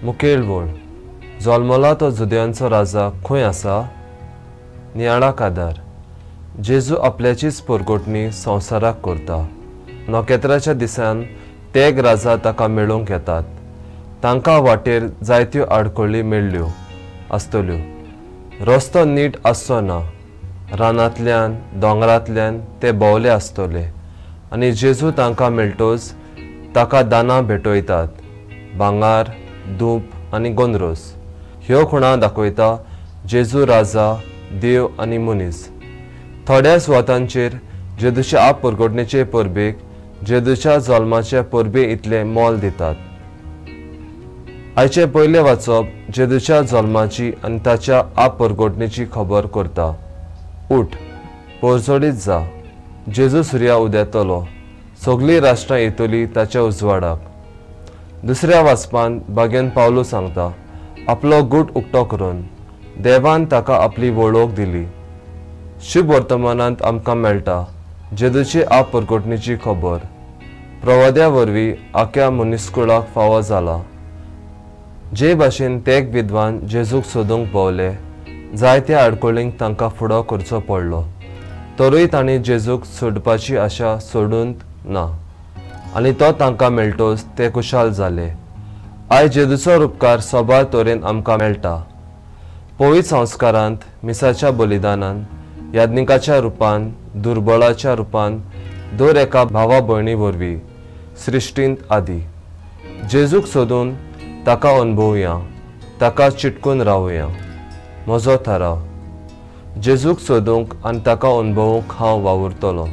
मुखेल वळ जल्मला तो जुद्यांचो राजा खंय आसा? नियाळा कादार जेजू आपल्याचीच परगोटणी संवसाराक करता. नोकेत्राच्या दिसान तेग राजा ताका मेळोवंक येतात. तांकां वाटेर जायत्यो आडखळी मेळ्ळ्यो आसतल्यो. रस्तो नीट आसचो ना. रानांतल्यान दोंगरांतल्यान ते भोंवले आसतले आनी जेजू तांकां मेळटोच ताका दानां भेटयतात. भांगार, दूप आनी गोंदरोस ह्यो खुणां दाखयता जेजू राजा, देव आनी मनीस. थोड्या सुवातांचेर जेजूच्या परगोटणेचे परबेक जेजूच्या जल्माच्या परबे इतलें मोल दितात. आयचे पयले वाचप जेजूच्या जल्माची आनी ताच्या परगोटणेची खबर करता. उठ, पोरजोडीत जा. जेजू सुर्या उदेतलो. सगळीं राष्ट्रां येतलीं ताच्या उजवाडाक. दुसऱ्या वाचपान बागेन पावलो सांगता आपलो गूट उक्तो करून देवान ताका आपली वळोवक दिली. शुभ वर्तमानांत आमकां मेळटा जेजूची परगोटणेची खबर. प्रवाद्या वरवीं आख्या मनीसकुळाक फावो जाला. जे भाशेन तेग विद्वान जेजूक सोदूंक भोवले जायत्या आडखळींक तांकां फुडो करचो पडलो. तरूय तांणी जेजूक सोडपाची आशा सोडून ना आनी तो तांकां मेळटोच ते खुशाल जाले. आयज जेजूचो उपकार सोबार तरेन आमकां मेळटा. पवित्र संस्कारांत, मिसाच्या बलिदानान, याज्ञिकाच्या रुपान, दुर्बळाच्या रुपान, दर एका भावा भयणी वरवीं सृश्टींत आदी. जेजूक सोदून ताका अनुभवया, ताका चिटकून रावया. म्हजो थाराव जेजूक सोदूंक आनी ताका अनुभवूंक हांव वावुरतलों.